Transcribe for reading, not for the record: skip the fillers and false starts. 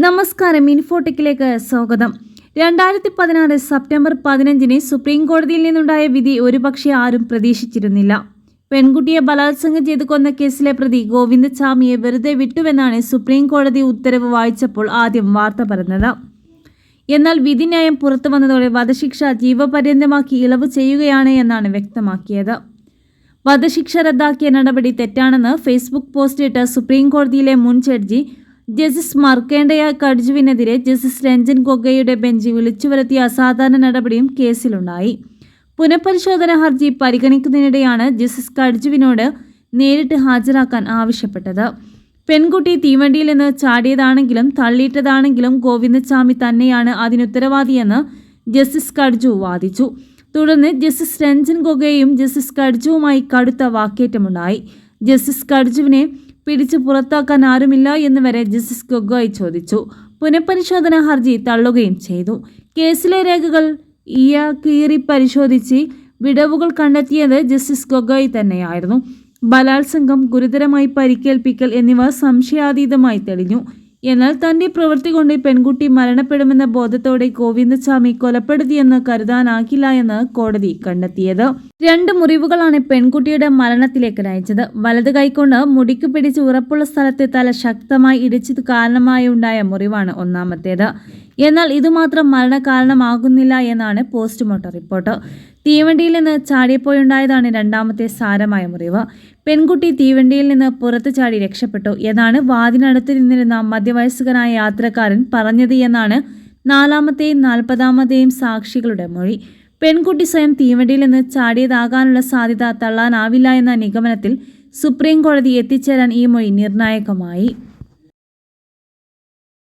നമസ്കാരം, ഇൻഫോടെക്കിലേക്ക് സ്വാഗതം. 2016 September 15 supreme കോടതിയിൽ നിന്നുണ്ടായ വിധി ഒരുപക്ഷെ ആരും പ്രതീക്ഷിച്ചിരുന്നില്ല. പെൺകുട്ടിയെ ബലാത്സംഗം ചെയ്ത് കൊന്ന കേസിലെ പ്രതി ഗോവിന്ദചാമിയെ വെറുതെ വിട്ടുവെന്നാണ് സുപ്രീം കോടതി ഉത്തരവ് വായിച്ചപ്പോൾ ആദ്യം വാർത്ത പറഞ്ഞത്. എന്നാൽ വിധിന്യായം പുറത്തു വന്നതോടെ വധശിക്ഷ ജീവപര്യന്തമാക്കി ഇളവ് ചെയ്യുകയാണ് എന്നാണ് വ്യക്തമാക്കിയത്. വധശിക്ഷ റദ്ദാക്കിയ നടപടി തെറ്റാണെന്ന് ഫേസ്ബുക്ക് പോസ്റ്റ് ഇട്ട സുപ്രീം കോടതിയിലെ മുൻ ജഡ്ജി ജസ്റ്റിസ് മാർക്കണ്ഡേയ കട്ജുവിനെതിരെ ജസ്റ്റിസ് രഞ്ജൻ ഗൊഗോയിയുടെ ബെഞ്ച് വിളിച്ചുവരുത്തിയ അസാധാരണ നടപടിയും കേസിലുണ്ടായി. പുനഃപരിശോധന ഹർജി പരിഗണിക്കുന്നതിനിടെയാണ് ജസ്റ്റിസ് കട്ജുവിനോട് നേരിട്ട് ഹാജരാക്കാൻ ആവശ്യപ്പെട്ടത്. പെൺകുട്ടി തീവണ്ടിയിൽ നിന്ന് ചാടിയതാണെങ്കിലും തള്ളിയിട്ടതാണെങ്കിലും ഗോവിന്ദചാമി തന്നെയാണ് അതിനുത്തരവാദിയെന്ന് ജസ്റ്റിസ് കട്ജു വാദിച്ചു. തുടർന്ന് ജസ്റ്റിസ് രഞ്ജൻ ഗൊഗോയും ജസ്റ്റിസ് കട്ജുവുമായി കടുത്ത വാക്കേറ്റമുണ്ടായി. ജസ്റ്റിസ് കട്ജുവിനെ പിടിച്ചു പുറത്താക്കാൻ ആരുമില്ല എന്ന് വരെ ജസ്റ്റിസ് ഗൊഗോയ് ചോദിച്ചു. പുനഃപരിശോധന ഹർജി തള്ളുകയും ചെയ്തു. കേസിലെ രേഖകൾ കീറി പരിശോധിച്ച് വിടവുകൾ കണ്ടെത്തിയത് ജസ്റ്റിസ് ഗൊഗോയ് തന്നെയായിരുന്നു. ബലാത്സംഗം, ഗുരുതരമായി പരിക്കേൽപ്പിക്കൽ എന്നിവ സംശയാതീതമായി തെളിഞ്ഞു. എന്നാൽ തന്റെ പ്രവൃത്തി കൊണ്ട് പെൺകുട്ടി മരണപ്പെടുമെന്ന ബോധത്തോടെ ഗോവിന്ദചാമി കൊലപ്പെടുത്തിയെന്ന് കരുതാനാകില്ല എന്ന് കോടതി കണ്ടെത്തിയത്. 2 മുറിവുകളാണ് പെൺകുട്ടിയുടെ മരണത്തിലേക്ക് നയിച്ചത്. വലത് കൈകൊണ്ട് മുടിക്ക് പിടിച്ച് ഉറപ്പുള്ള സ്ഥലത്ത് തല ശക്തമായി ഇടിച്ചത് കാരണമായുണ്ടായ മുറിവാണ് ഒന്നാമത്തേത്. എന്നാൽ ഇതുമാത്രം മരണകാരണമാകുന്നില്ല എന്നാണ് പോസ്റ്റ്മോർട്ടം റിപ്പോർട്ട്. തീവണ്ടിയിൽ നിന്ന് ചാടിയപ്പോഴുണ്ടായതാണ് രണ്ടാമത്തെ സാരമായ മുറിവ്. പെൺകുട്ടി തീവണ്ടിയിൽ നിന്ന് പുറത്തു ചാടി രക്ഷപ്പെട്ടു എന്നാണ് വാതിനടുത്ത് നിന്നിരുന്ന മധ്യവയസ്കനായ യാത്രക്കാരൻ പറഞ്ഞത് എന്നാണ് 4-ാമത്തെയും 40-ാമത്തെയും സാക്ഷികളുടെ മൊഴി. പെൺകുട്ടി സ്വയം തീവണ്ടിയിൽ നിന്ന് ചാടിയതാകാനുള്ള സാധ്യത തള്ളാനാവില്ല എന്ന നിഗമനത്തിൽ സുപ്രീം കോടതി എത്തിച്ചേരാൻ ഈ മൊഴി നിർണായകമായി.